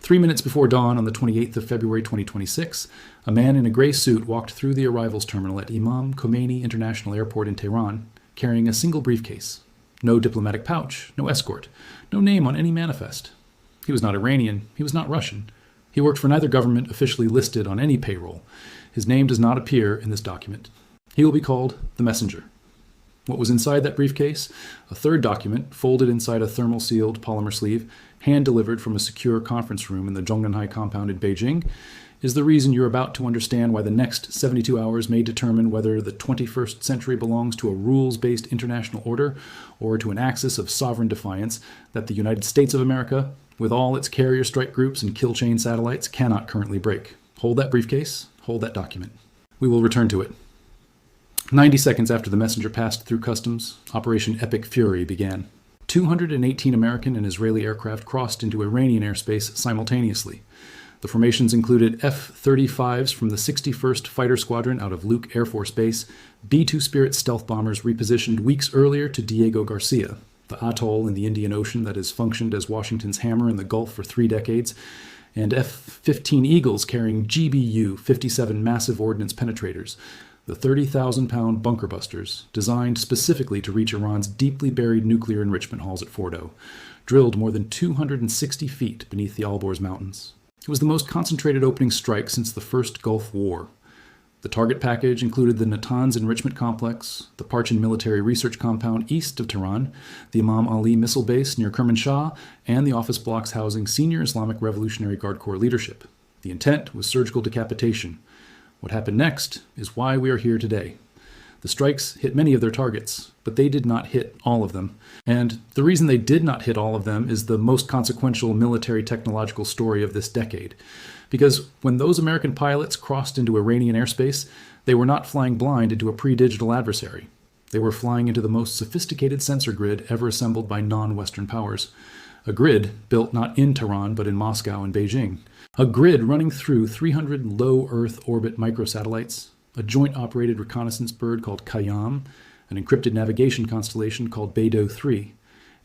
3 minutes before dawn on the 28th of February 2026, a man in a gray suit walked through the arrivals terminal at Imam Khomeini International Airport in Tehran, carrying a single briefcase. No diplomatic pouch, no escort, no name on any manifest. He was not Iranian, he was not Russian. He worked for neither government officially listed on any payroll. His name does not appear in this document. He will be called the messenger. What was inside that briefcase? A third document, folded inside a thermal-sealed polymer sleeve, hand-delivered from a secure conference room in the Zhongnanhai compound in Beijing, is the reason you're about to understand why the next 72 hours may determine whether the 21st century belongs to a rules-based international order or to an axis of sovereign defiance that the United States of America, with all its carrier strike groups and kill chain satellites, cannot currently break. Hold that briefcase, hold that document. We will return to it. 90 seconds after the messenger passed through customs, Operation Epic Fury began. 218 American and Israeli aircraft crossed into Iranian airspace simultaneously. The formations included F-35s from the 61st Fighter Squadron out of Luke Air Force Base, B-2 Spirit stealth bombers repositioned weeks earlier to Diego Garcia, the atoll in the Indian Ocean that has functioned as Washington's hammer in the Gulf for 3 decades, and F-15 Eagles carrying GBU-57 massive ordnance penetrators, the 30,000-pound bunker busters, designed specifically to reach Iran's deeply buried nuclear enrichment halls at Fordo, drilled more than 260 feet beneath the Alborz Mountains. It was the most concentrated opening strike since the First Gulf War. The target package included the Natanz Enrichment Complex, the Parchin Military Research Compound east of Tehran, the Imam Ali Missile Base near Kermanshah, and the office blocks housing senior Islamic Revolutionary Guard Corps leadership. The intent was surgical decapitation. What happened next is why we are here today. The strikes hit many of their targets, but they did not hit all of them. And the reason they did not hit all of them is the most consequential military technological story of this decade. Because when those American pilots crossed into Iranian airspace, they were not flying blind into a pre-digital adversary. They were flying into the most sophisticated sensor grid ever assembled by non-Western powers. A grid built not in Tehran, but in Moscow and Beijing. A grid running through 300 low Earth orbit microsatellites, a joint-operated reconnaissance bird called Khayyam, an encrypted navigation constellation called Beidou 3,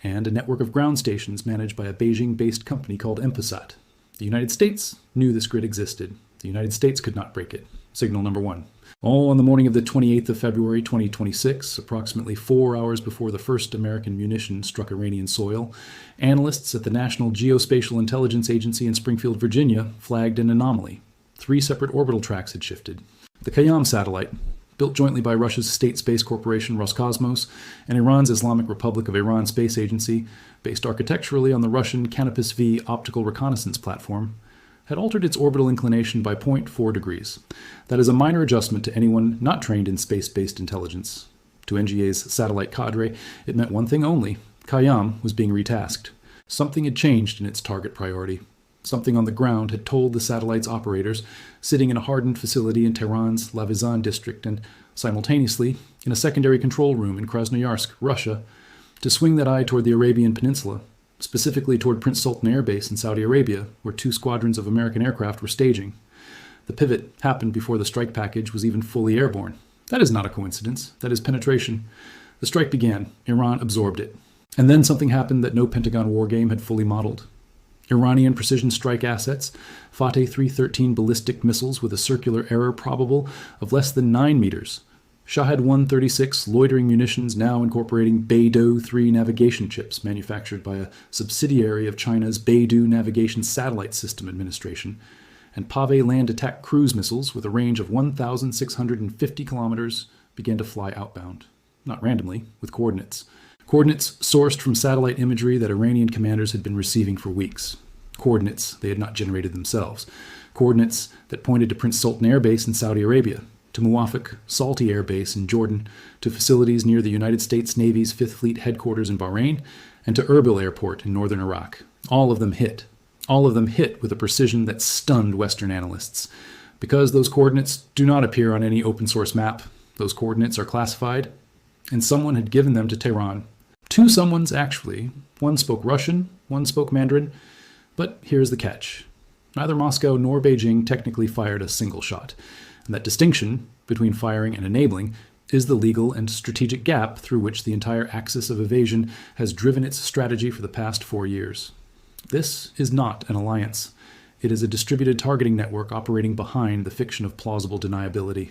and a network of ground stations managed by a Beijing-based company called Empasat. The United States knew this grid existed. The United States could not break it. Signal number 1. All on the morning of the 28th of February 2026, approximately 4 hours before the first American munition struck Iranian soil, analysts at the National Geospatial Intelligence Agency in Springfield, Virginia, flagged an anomaly. 3 separate orbital tracks had shifted. The Khayyam satellite, built jointly by Russia's state space corporation Roscosmos and Iran's Islamic Republic of Iran Space Agency, based architecturally on the Russian Canopus V optical reconnaissance platform, had altered its orbital inclination by 0.4 degrees. That is a minor adjustment to anyone not trained in space-based intelligence. To NGA's satellite cadre, it meant one thing only: Khayyam was being retasked. Something had changed in its target priority. Something on the ground had told the satellite's operators, sitting in a hardened facility in Tehran's Lavizan district and, simultaneously, in a secondary control room in Krasnoyarsk, Russia, to swing that eye toward the Arabian Peninsula, specifically toward Prince Sultan Air Base in Saudi Arabia, where 2 squadrons of American aircraft were staging. The pivot happened before the strike package was even fully airborne. That is not a coincidence. That is penetration. The strike began. Iran absorbed it. And then something happened that no Pentagon war game had fully modeled. Iranian precision strike assets, Fateh 313 ballistic missiles with a circular error probable of less than 9 meters, Shahed 136 loitering munitions now incorporating Beidou 3 navigation chips manufactured by a subsidiary of China's Beidou Navigation Satellite System Administration, and Pave land attack cruise missiles with a range of 1,650 kilometers began to fly outbound, not randomly, with coordinates. Coordinates sourced from satellite imagery that Iranian commanders had been receiving for weeks. Coordinates they had not generated themselves. Coordinates that pointed to Prince Sultan Air Base in Saudi Arabia, to Muwafiq Salti Air Base in Jordan, to facilities near the United States Navy's 5th Fleet headquarters in Bahrain, and to Erbil Airport in northern Iraq. All of them hit. All of them hit with a precision that stunned Western analysts. Because those coordinates do not appear on any open source map, those coordinates are classified, and someone had given them to Tehran. 2 someones, actually. One spoke Russian, one spoke Mandarin. But here's the catch. Neither Moscow nor Beijing technically fired a single shot. And that distinction between firing and enabling is the legal and strategic gap through which the entire axis of evasion has driven its strategy for the past 4 years. This is not an alliance. It is a distributed targeting network operating behind the fiction of plausible deniability.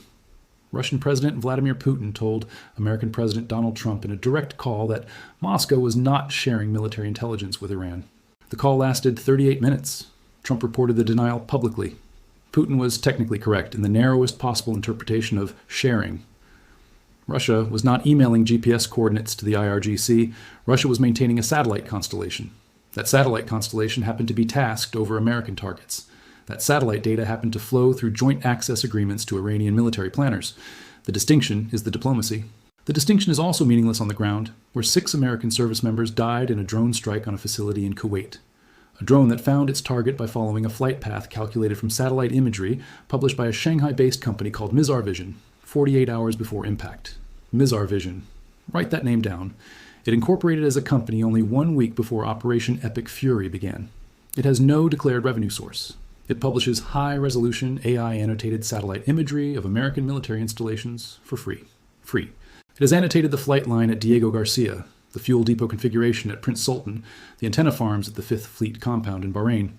Russian President Vladimir Putin told American President Donald Trump in a direct call that Moscow was not sharing military intelligence with Iran. The call lasted 38 minutes. Trump reported the denial publicly. Putin was technically correct in the narrowest possible interpretation of sharing. Russia was not emailing GPS coordinates to the IRGC. Russia was maintaining a satellite constellation. That satellite constellation happened to be tasked over American targets. That satellite data happened to flow through joint access agreements to Iranian military planners. The distinction is the diplomacy. The distinction is also meaningless on the ground, where 6 American service members died in a drone strike on a facility in Kuwait. A drone that found its target by following a flight path calculated from satellite imagery published by a Shanghai-based company called Mizar Vision, 48 hours before impact. Mizar Vision. Write that name down. It incorporated as a company only 1 week before Operation Epic Fury began. It has no declared revenue source. It publishes high-resolution AI-annotated satellite imagery of American military installations for free. Free. It has annotated the flight line at Diego Garcia, the fuel depot configuration at Prince Sultan, the antenna farms at the 5th Fleet compound in Bahrain.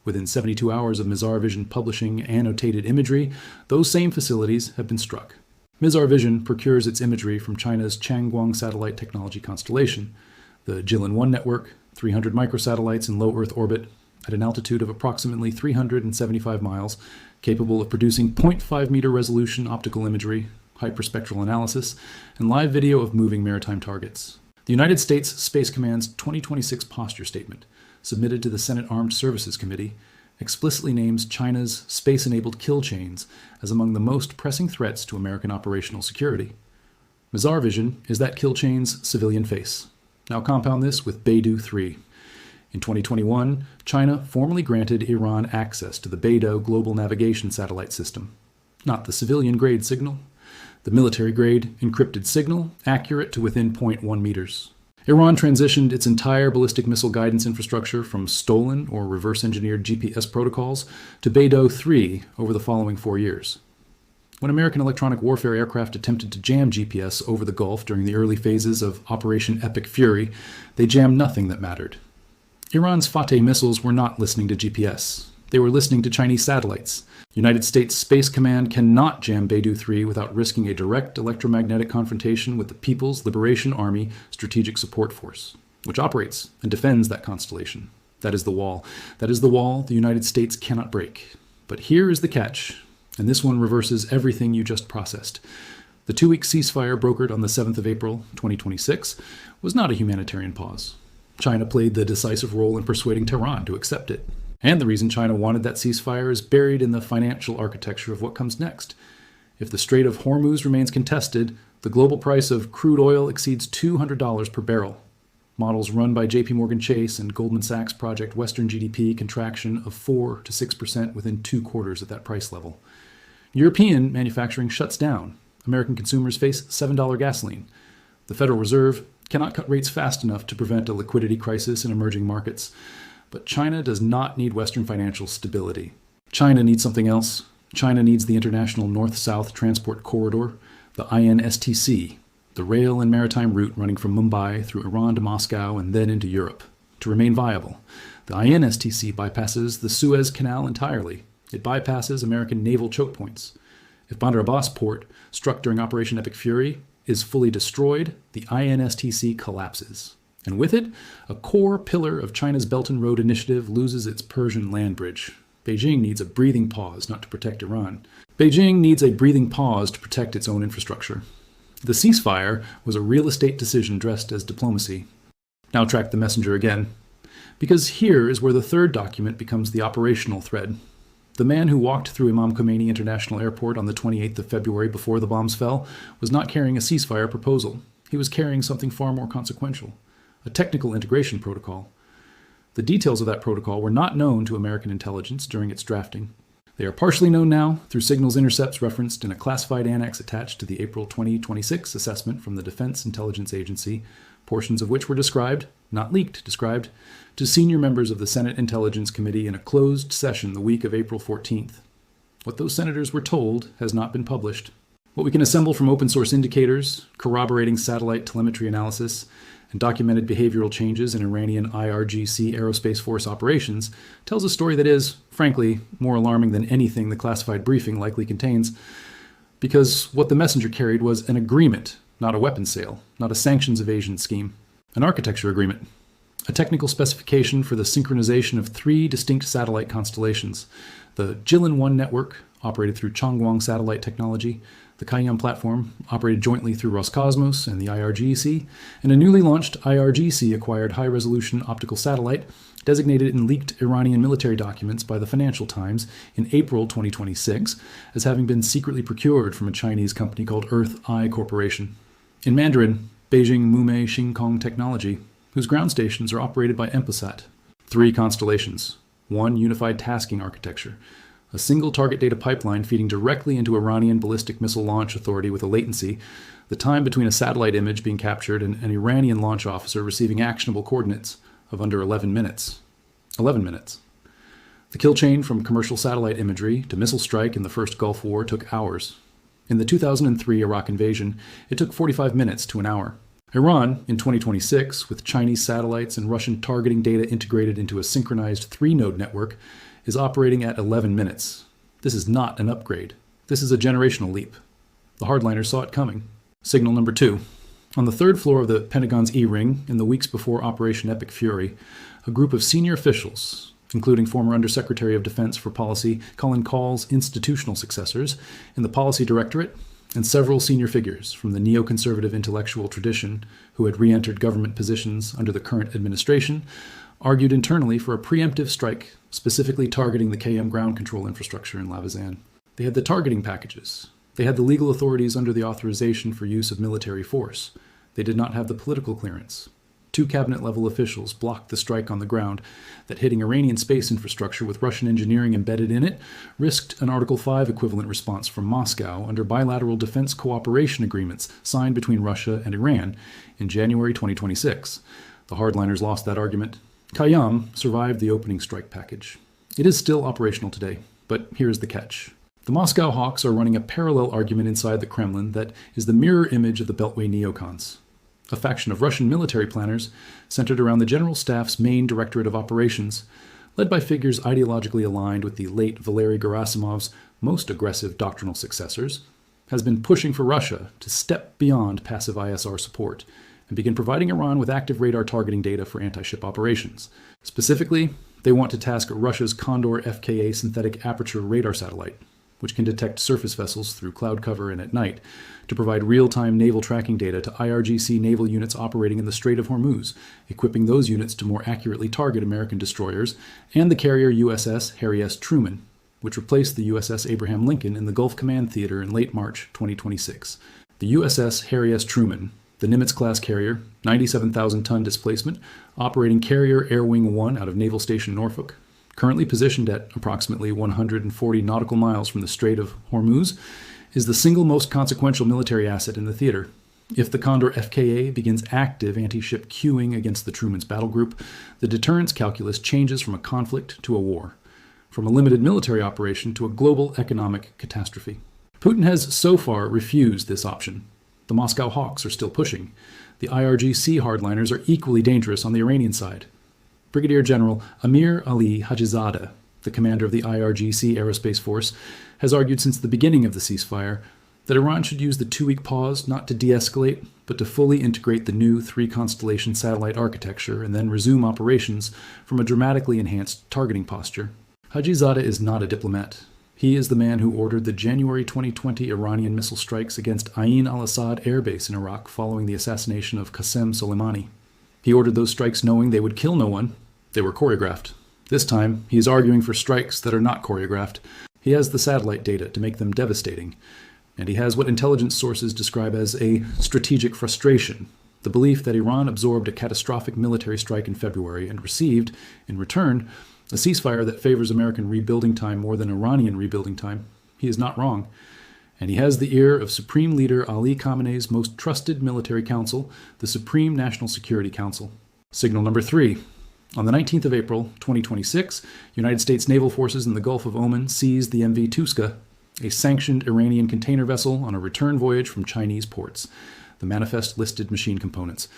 Within 72 hours of Mizar Vision publishing annotated imagery, those same facilities have been struck. Mizar Vision procures its imagery from China's Changguang satellite technology constellation, the Jilin-1 network, 300 microsatellites in low Earth orbit, at an altitude of approximately 375 miles, capable of producing 0.5-meter resolution optical imagery, hyperspectral analysis, and live video of moving maritime targets. The United States Space Command's 2026 posture statement, submitted to the Senate Armed Services Committee, explicitly names China's space-enabled kill chains as among the most pressing threats to American operational security. Mizar Vision is that kill chain's civilian face. Now compound this with Beidou 3. In 2021, China formally granted Iran access to the Beidou global navigation satellite system. Not the civilian-grade signal, the military-grade encrypted signal, accurate to within 0.1 meters. Iran transitioned its entire ballistic missile guidance infrastructure from stolen or reverse-engineered GPS protocols to Beidou 3 over the following 4 years. When American electronic warfare aircraft attempted to jam GPS over the Gulf during the early phases of Operation Epic Fury, they jammed nothing that mattered. Iran's Fateh missiles were not listening to GPS. They were listening to Chinese satellites. United States Space Command cannot jam Beidou 3 without risking a direct electromagnetic confrontation with the People's Liberation Army Strategic Support Force, which operates and defends that constellation. That is the wall. That is the wall the United States cannot break. But here is the catch, and this one reverses everything you just processed. The 2-week ceasefire brokered on the 7th of April, 2026, was not a humanitarian pause. China played the decisive role in persuading Tehran to accept it. And the reason China wanted that ceasefire is buried in the financial architecture of what comes next. If the Strait of Hormuz remains contested, the global price of crude oil exceeds $200 per barrel. Models run by JP Morgan Chase and Goldman Sachs project Western GDP contraction of 4 to 6% within 2 quarters at that price level. European manufacturing shuts down. American consumers face $7 gasoline. The Federal Reserve cannot cut rates fast enough to prevent a liquidity crisis in emerging markets. But China does not need Western financial stability. China needs something else. China needs the International North-South Transport Corridor, the INSTC, the rail and maritime route running from Mumbai through Iran to Moscow and then into Europe, to remain viable. The INSTC bypasses the Suez Canal entirely. It bypasses American naval choke points. If Bandar Abbas port, struck during Operation Epic Fury, is fully destroyed, the INSTC collapses. And with it, a core pillar of China's Belt and Road Initiative loses its Persian land bridge. Beijing needs a breathing pause not to protect Iran. Beijing needs a breathing pause to protect its own infrastructure. The ceasefire was a real estate decision dressed as diplomacy. Now track the messenger again. Because here is where the third document becomes the operational thread. The man who walked through Imam Khomeini International Airport on the 28th of February before the bombs fell was not carrying a ceasefire proposal. He was carrying something far more consequential. A technical integration protocol. The details of that protocol were not known to American intelligence during its drafting. They are partially known now through signals intercepts referenced in a classified annex attached to the April 2026 assessment from the Defense Intelligence Agency, portions of which were described, not leaked, described, to senior members of the Senate Intelligence Committee in a closed session the week of April 14th. What those senators were told has not been published. What we can assemble from open source indicators, corroborating satellite telemetry analysis, and documented behavioral changes in Iranian IRGC Aerospace Force operations tells a story that is, frankly, more alarming than anything the classified briefing likely contains, because what the messenger carried was an agreement, not a weapons sale, not a sanctions evasion scheme, an architecture agreement, a technical specification for the synchronization of 3 distinct satellite constellations: the Jilin-1 network, operated through Changwon satellite technology, the Khayyam platform, operated jointly through Roscosmos and the IRGC, and a newly launched IRGC-acquired high-resolution optical satellite designated in leaked Iranian military documents by the Financial Times in April 2026 as having been secretly procured from a Chinese company called Earth Eye Corporation. In Mandarin, Beijing Mume Xingkong Technology, whose ground stations are operated by Empasat. 3 constellations, 1 unified tasking architecture, a single target data pipeline feeding directly into Iranian ballistic missile launch authority with a latency, the time between a satellite image being captured and an Iranian launch officer receiving actionable coordinates of under 11 minutes. 11 minutes. The kill chain from commercial satellite imagery to missile strike in the first Gulf War took hours. In the 2003 Iraq invasion, it took 45 minutes to an hour. Iran, in 2026, with Chinese satellites and Russian targeting data integrated into a synchronized 3-node network, is operating at 11 minutes. This is not an upgrade. This is a generational leap. The hardliners saw it coming. Signal number 2. On the 3rd floor of the Pentagon's E-Ring, in the weeks before Operation Epic Fury, a group of senior officials, including former Undersecretary of Defense for Policy Colin Call's institutional successors in the Policy Directorate, and several senior figures from the neoconservative intellectual tradition who had re-entered government positions under the current administration, argued internally for a preemptive strike specifically targeting the Khayyam ground control infrastructure in Lavizan. They had the targeting packages. They had the legal authorities under the authorization for use of military force. They did not have the political clearance. 2 cabinet-level officials blocked the strike on the ground that hitting Iranian space infrastructure with Russian engineering embedded in it risked an Article 5 equivalent response from Moscow under bilateral defense cooperation agreements signed between Russia and Iran in January 2026. The hardliners lost that argument. Khayyam survived the opening strike package. It is still operational today, but here's the catch. The Moscow hawks are running a parallel argument inside the Kremlin that is the mirror image of the Beltway neocons, a faction of Russian military planners centered around the General Staff's main Directorate of Operations, led by figures ideologically aligned with the late Valery Gerasimov's most aggressive doctrinal successors, has been pushing for Russia to step beyond passive ISR support and begin providing Iran with active radar targeting data for anti-ship operations. Specifically, they want to task Russia's Condor FKA synthetic aperture radar satellite, which can detect surface vessels through cloud cover and at night, to provide real-time naval tracking data to IRGC naval units operating in the Strait of Hormuz, equipping those units to more accurately target American destroyers and the carrier USS Harry S. Truman, which replaced the USS Abraham Lincoln in the Gulf Command Theater in late March 2026. The USS Harry S. Truman, the Nimitz-class carrier, 97,000-ton displacement, operating Carrier Air Wing 1 out of Naval Station Norfolk, currently positioned at approximately 140 nautical miles from the Strait of Hormuz, is the single most consequential military asset in the theater. If the Condor FKA begins active anti-ship queuing against the Truman's battle group, the deterrence calculus changes from a conflict to a war, from a limited military operation to a global economic catastrophe. Putin has so far refused this option. The Moscow hawks are still pushing. The IRGC hardliners are equally dangerous on the Iranian side. Brigadier General Amir Ali Hajizadeh, the commander of the IRGC Aerospace Force, has argued since the beginning of the ceasefire that Iran should use the 2-week pause not to de-escalate, but to fully integrate the new 3-constellation satellite architecture and then resume operations from a dramatically enhanced targeting posture. Hajizadeh is not a diplomat. He is the man who ordered the January 2020 Iranian missile strikes against Ain al-Assad air base in Iraq following the assassination of Qasem Soleimani. He ordered those strikes knowing they would kill no one. They were choreographed. This time, he is arguing for strikes that are not choreographed. He has the satellite data to make them devastating. And he has what intelligence sources describe as a strategic frustration, the belief that Iran absorbed a catastrophic military strike in February and received, in return, a ceasefire that favors American rebuilding time more than Iranian rebuilding time. He is not wrong. And he has the ear of Supreme Leader Ali Khamenei's most trusted military council, the Supreme National Security Council. Signal number 3. On the 19th of April, 2026, United States naval forces in the Gulf of Oman seized the MV Tuska, a sanctioned Iranian container vessel on a return voyage from Chinese ports. The manifest listed machine components.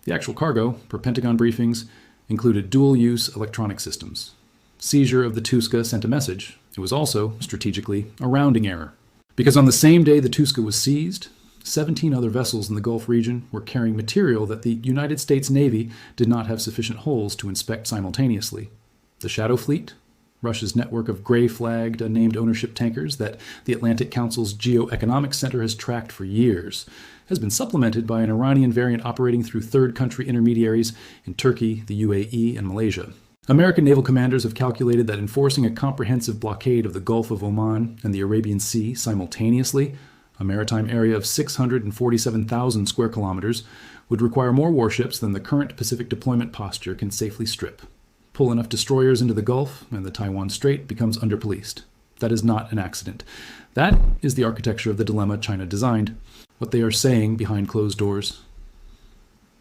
The actual cargo, per Pentagon briefings, included dual-use electronic systems. Seizure of the Tuska sent a message. It was also, strategically, a rounding error. Because on the same day the Tuska was seized, 17 other vessels in the Gulf region were carrying material that the United States Navy did not have sufficient holes to inspect simultaneously. The Shadow Fleet, Russia's network of gray-flagged, unnamed ownership tankers that the Atlantic Council's Geoeconomic Center has tracked for years, has been supplemented by an Iranian variant operating through third-country intermediaries in Turkey, the UAE, and Malaysia. American naval commanders have calculated that enforcing a comprehensive blockade of the Gulf of Oman and the Arabian Sea simultaneously, a maritime area of 647,000 square kilometers, would require more warships than the current Pacific deployment posture can safely strip. Pull enough destroyers into the Gulf, and the Taiwan Strait becomes underpoliced. That is not an accident. That is the architecture of the dilemma China designed, what they are saying behind closed doors.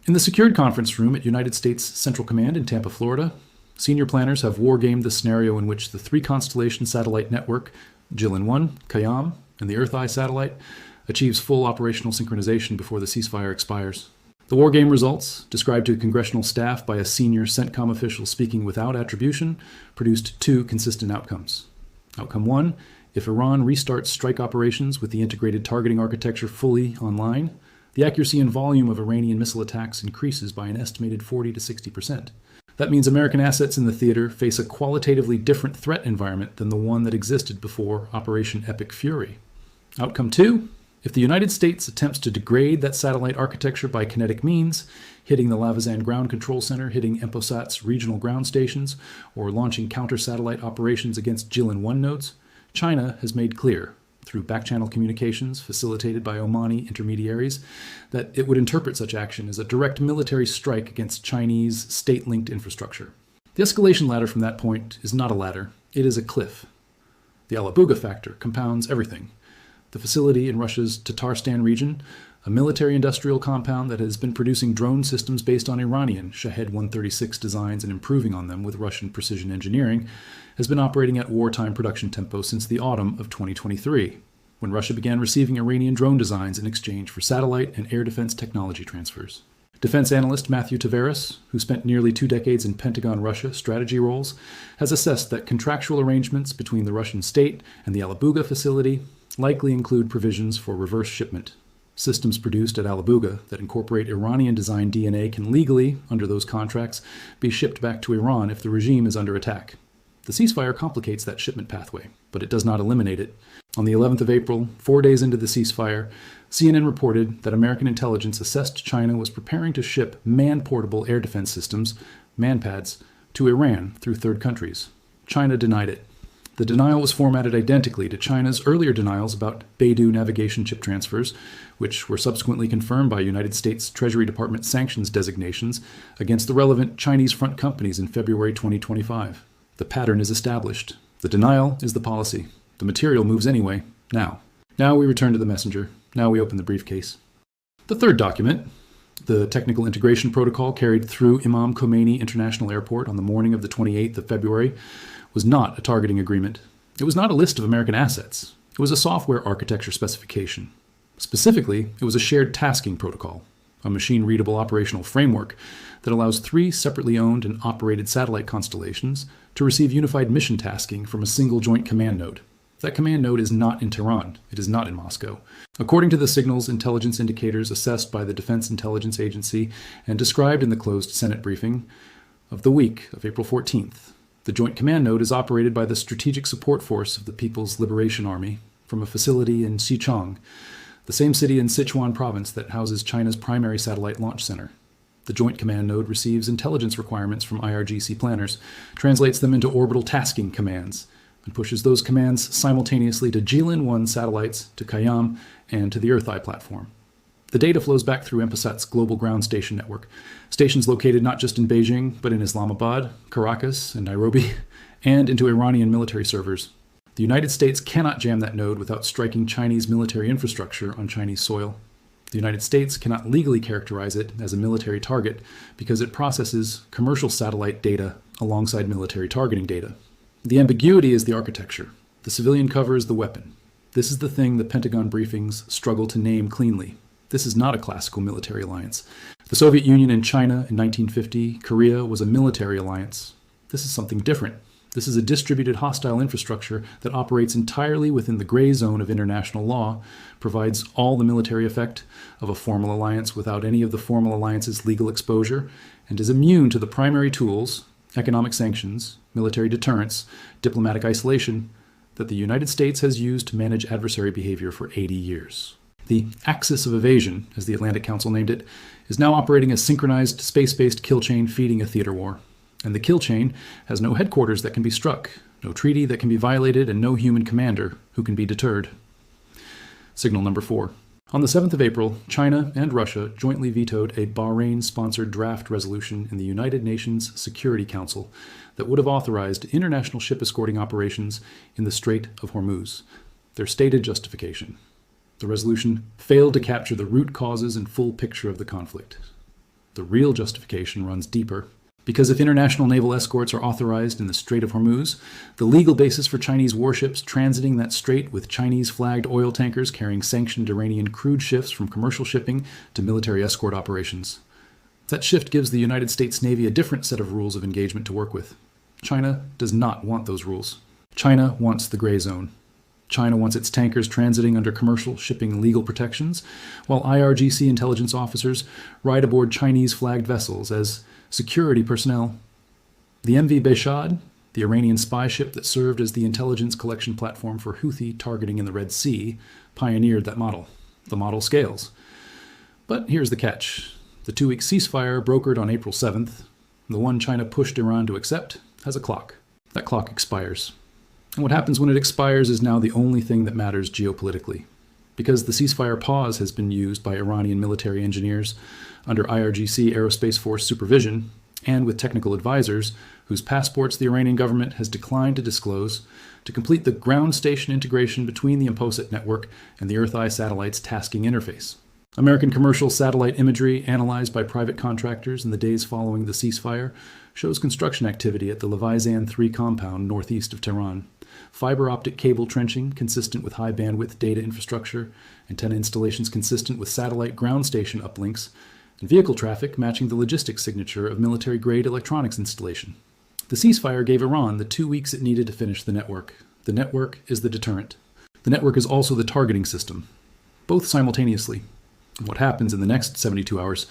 In the secured conference room at United States Central Command in Tampa, Florida, senior planners have wargamed the scenario in which the three constellation satellite network, Jilin-1, Khayyam, and the Earth-Eye satellite, achieves full operational synchronization before the ceasefire expires. The wargame results, described to congressional staff by a senior CENTCOM official speaking without attribution, produced two consistent outcomes. Outcome one, if Iran restarts strike operations with the integrated targeting architecture fully online, the accuracy and volume of Iranian missile attacks increases by an estimated 40 to 60%. That means American assets in the theater face a qualitatively different threat environment than the one that existed before Operation Epic Fury. Outcome two, if the United States attempts to degrade that satellite architecture by kinetic means, hitting the Lavazan Ground Control Center, hitting Emposat's regional ground stations, or launching counter-satellite operations against Jilin-1 nodes, China has made clear, through back-channel communications facilitated by Omani intermediaries, that it would interpret such action as a direct military strike against Chinese state-linked infrastructure. The escalation ladder from that point is not a ladder, it is a cliff. The Alabuga factor compounds everything. The facility in Russia's Tatarstan region, a military-industrial compound that has been producing drone systems based on Iranian Shahed-136 designs and improving on them with Russian precision engineering, has been operating at wartime production tempo since the autumn of 2023, when Russia began receiving Iranian drone designs in exchange for satellite and air defense technology transfers. Defense analyst Matthew Tavares, who spent nearly 2 decades in Pentagon Russia strategy roles, has assessed that contractual arrangements between the Russian state and the Alabuga facility likely include provisions for reverse shipment. Systems produced at Alabuga that incorporate Iranian-designed DNA can legally, under those contracts, be shipped back to Iran if the regime is under attack. The ceasefire complicates that shipment pathway, but it does not eliminate it. On the 11th of April, 4 days into the ceasefire, CNN reported that American intelligence assessed China was preparing to ship man-portable air defense systems, MANPADS, to Iran through third countries. China denied it. The denial was formatted identically to China's earlier denials about Beidou navigation chip transfers, which were subsequently confirmed by United States Treasury Department sanctions designations against the relevant Chinese front companies in February 2025. The pattern is established. The denial is the policy. The material moves anyway, now. Now we return to the messenger. Now we open the briefcase. The third document, the technical integration protocol carried through Imam Khomeini International Airport on the morning of the 28th of February, was not a targeting agreement. It was not a list of American assets. It was a software architecture specification. Specifically, it was a shared tasking protocol, a machine-readable operational framework that allows 3 separately owned and operated satellite constellations to receive unified mission tasking from a single joint command node. That command node is not in Tehran. It is not in Moscow. According to the signals intelligence indicators assessed by the Defense Intelligence Agency and described in the closed Senate briefing of the week of April 14th, the Joint Command Node is operated by the Strategic Support Force of the People's Liberation Army from a facility in Xichang, the same city in Sichuan province that houses China's primary satellite launch center. The Joint Command Node receives intelligence requirements from IRGC planners, translates them into orbital tasking commands, and pushes those commands simultaneously to Jilin-1 satellites, to Khayyam, and to the Earth-Eye platform. The data flows back through Emposat's global ground station network, stations located not just in Beijing, but in Islamabad, Caracas, and Nairobi, and into Iranian military servers. The United States cannot jam that node without striking Chinese military infrastructure on Chinese soil. The United States cannot legally characterize it as a military target because it processes commercial satellite data alongside military targeting data. The ambiguity is the architecture. The civilian cover is the weapon. This is the thing the Pentagon briefings struggle to name cleanly. This is not a classical military alliance. The Soviet Union and China in 1950, Korea was a military alliance. This is something different. This is a distributed hostile infrastructure that operates entirely within the gray zone of international law, provides all the military effect of a formal alliance without any of the formal alliance's legal exposure, and is immune to the primary tools, economic sanctions, military deterrence, diplomatic isolation, that the United States has used to manage adversary behavior for 80 years. The axis of evasion, as the Atlantic Council named it, is now operating a synchronized, space-based kill chain feeding a theater war. And the kill chain has no headquarters that can be struck, no treaty that can be violated, and no human commander who can be deterred. Signal number 4. On the 7th of April, China and Russia jointly vetoed a Bahrain-sponsored draft resolution in the United Nations Security Council that would have authorized international ship escorting operations in the Strait of Hormuz. Their stated justification: the resolution failed to capture the root causes and full picture of the conflict. The real justification runs deeper. Because if international naval escorts are authorized in the Strait of Hormuz, the legal basis for Chinese warships transiting that strait with Chinese-flagged oil tankers carrying sanctioned Iranian crude shifts from commercial shipping to military escort operations. That shift gives the United States Navy a different set of rules of engagement to work with. China does not want those rules. China wants the gray zone. China wants its tankers transiting under commercial shipping legal protections, while IRGC intelligence officers ride aboard Chinese-flagged vessels as security personnel. The MV Behshad, the Iranian spy ship that served as the intelligence collection platform for Houthi targeting in the Red Sea, pioneered that model. The model scales. But here's the catch. The 2-week ceasefire brokered on April 7th, the one China pushed Iran to accept, has a clock. That clock expires. And what happens when it expires is now the only thing that matters geopolitically. Because the ceasefire pause has been used by Iranian military engineers under IRGC Aerospace Force supervision and with technical advisors whose passports the Iranian government has declined to disclose, to complete the ground station integration between the Imposit network and the Earth-Eye satellite's tasking interface. American commercial satellite imagery analyzed by private contractors in the days following the ceasefire shows construction activity at the Leviathan 3 compound northeast of Tehran. Fiber optic cable trenching consistent with high bandwidth data infrastructure, antenna installations consistent with satellite ground station uplinks, and vehicle traffic matching the logistics signature of military-grade electronics installation. The ceasefire gave Iran the 2 weeks it needed to finish the network. The network is the deterrent. The network is also the targeting system, both simultaneously. And what happens in the next 72 hours?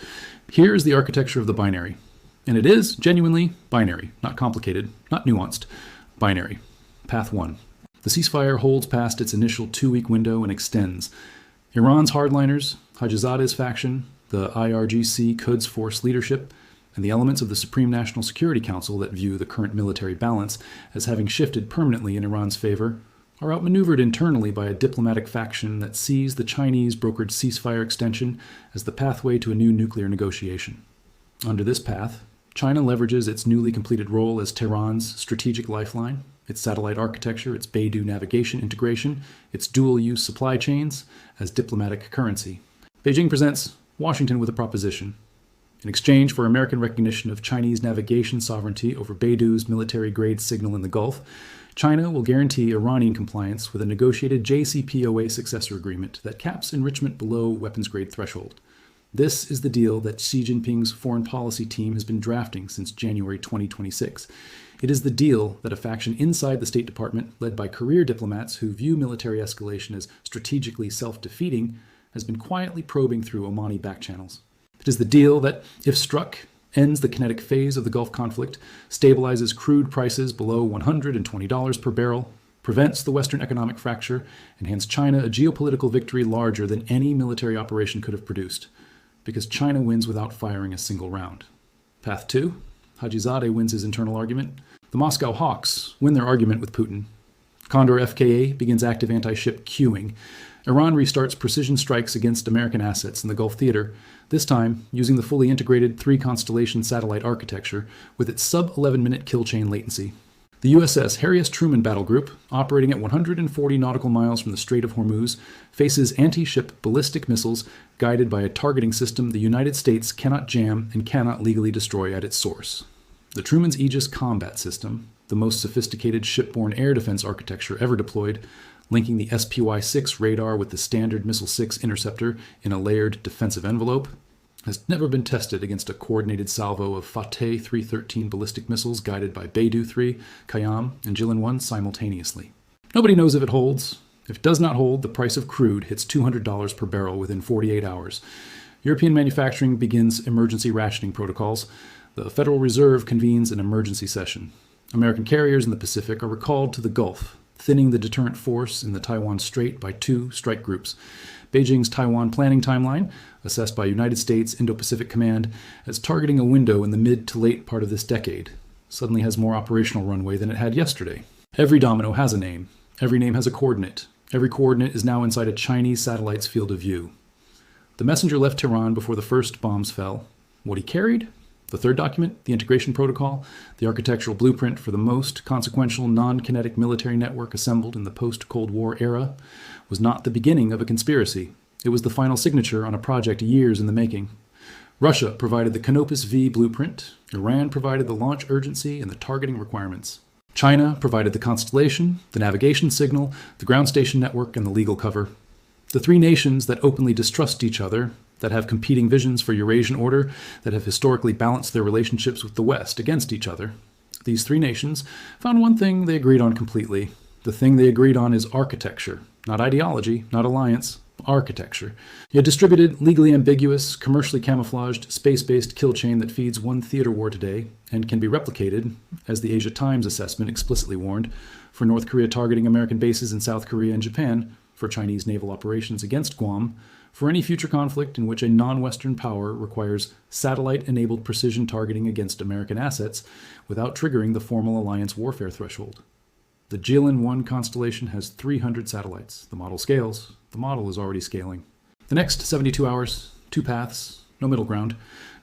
Here is the architecture of the binary. And it is genuinely binary, not complicated, not nuanced. Binary. Path 1. The ceasefire holds past its initial 2-week window and extends. Iran's hardliners, Hajizadeh's faction, the IRGC Quds Force leadership, and the elements of the Supreme National Security Council that view the current military balance as having shifted permanently in Iran's favor, are outmaneuvered internally by a diplomatic faction that sees the Chinese brokered ceasefire extension as the pathway to a new nuclear negotiation. Under this path, China leverages its newly completed role as Tehran's strategic lifeline, its satellite architecture, its Beidou navigation integration, its dual-use supply chains as diplomatic currency. Beijing presents Washington with a proposition. In exchange for American recognition of Chinese navigation sovereignty over Beidou's military-grade signal in the Gulf, China will guarantee Iranian compliance with a negotiated JCPOA successor agreement that caps enrichment below weapons-grade threshold. This is the deal that Xi Jinping's foreign policy team has been drafting since January 2026. It is the deal that a faction inside the State Department, led by career diplomats who view military escalation as strategically self-defeating, has been quietly probing through Omani back channels. It is the deal that, if struck, ends the kinetic phase of the Gulf conflict, stabilizes crude prices below $120 per barrel, prevents the Western economic fracture, and hands China a geopolitical victory larger than any military operation could have produced, because China wins without firing a single round. Path 2. Hajizadeh wins his internal argument. The Moscow Hawks win their argument with Putin. Condor FKA begins active anti-ship queuing. Iran restarts precision strikes against American assets in the Gulf theater, this time using the fully integrated 3-constellation satellite architecture with its sub-11-minute kill chain latency. The USS Harry S. Truman battle group, operating at 140 nautical miles from the Strait of Hormuz, faces anti-ship ballistic missiles guided by a targeting system the United States cannot jam and cannot legally destroy at its source. The Truman's Aegis combat system, the most sophisticated shipborne air defense architecture ever deployed, linking the SPY-6 radar with the Standard Missile-6 interceptor in a layered defensive envelope, has never been tested against a coordinated salvo of Fateh 313 ballistic missiles guided by Beidou-3, Khayyam, and Jilin-1 simultaneously. Nobody knows if it holds. If it does not hold, the price of crude hits $200 per barrel within 48 hours. European manufacturing begins emergency rationing protocols. The Federal Reserve convenes an emergency session. American carriers in the Pacific are recalled to the Gulf, thinning the deterrent force in the Taiwan Strait by 2 strike groups. Beijing's Taiwan planning timeline, assessed by United States Indo-Pacific Command as targeting a window in the mid to late part of this decade, suddenly has more operational runway than it had yesterday. Every domino has a name. Every name has a coordinate. Every coordinate is now inside a Chinese satellite's field of view. The messenger left Tehran before the first bombs fell. What he carried? The third document, the integration protocol, the architectural blueprint for the most consequential non-kinetic military network assembled in the post-Cold War era, was not the beginning of a conspiracy. It was the final signature on a project years in the making. Russia provided the Canopus V blueprint. Iran provided the launch urgency and the targeting requirements. China provided the constellation, the navigation signal, the ground station network, and the legal cover. The 3 nations that openly distrust each other, that have competing visions for Eurasian order, that have historically balanced their relationships with the West against each other. These 3 nations found one thing they agreed on completely. The thing they agreed on is architecture, not ideology, not alliance, architecture. A distributed, legally ambiguous, commercially camouflaged, space-based kill chain that feeds one theater war today and can be replicated, as the Asia Times assessment explicitly warned, for North Korea targeting American bases in South Korea and Japan, for Chinese naval operations against Guam, for any future conflict in which a non-Western power requires satellite-enabled precision targeting against American assets without triggering the formal alliance warfare threshold. The Jilin-1 constellation has 300 satellites. The model scales. The model is already scaling. The next 72 hours, 2 paths, no middle ground,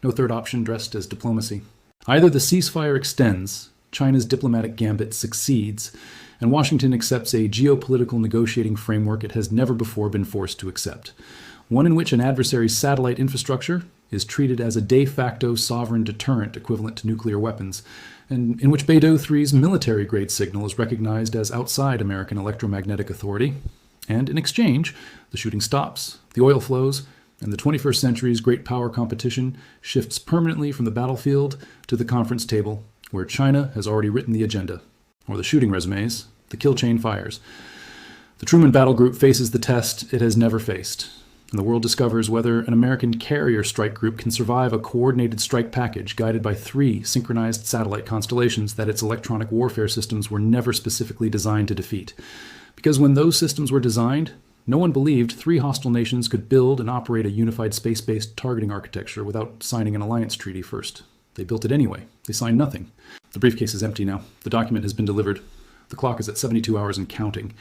no third option dressed as diplomacy. Either the ceasefire extends, China's diplomatic gambit succeeds, and Washington accepts a geopolitical negotiating framework it has never before been forced to accept. One in which an adversary's satellite infrastructure is treated as a de facto sovereign deterrent equivalent to nuclear weapons, and in which Beidou-3's military-grade signal is recognized as outside American electromagnetic authority, and in exchange, the shooting stops, the oil flows, and the 21st century's great power competition shifts permanently from the battlefield to the conference table, where China has already written the agenda, or the shooting resumes, the kill chain fires. The Truman Battle Group faces the test it has never faced, and the world discovers whether an American carrier strike group can survive a coordinated strike package guided by 3 synchronized satellite constellations that its electronic warfare systems were never specifically designed to defeat. Because when those systems were designed, no one believed 3 hostile nations could build and operate a unified space-based targeting architecture without signing an alliance treaty first. They built it anyway. They signed nothing. The briefcase is empty now. The document has been delivered. The clock is at 72 hours and counting.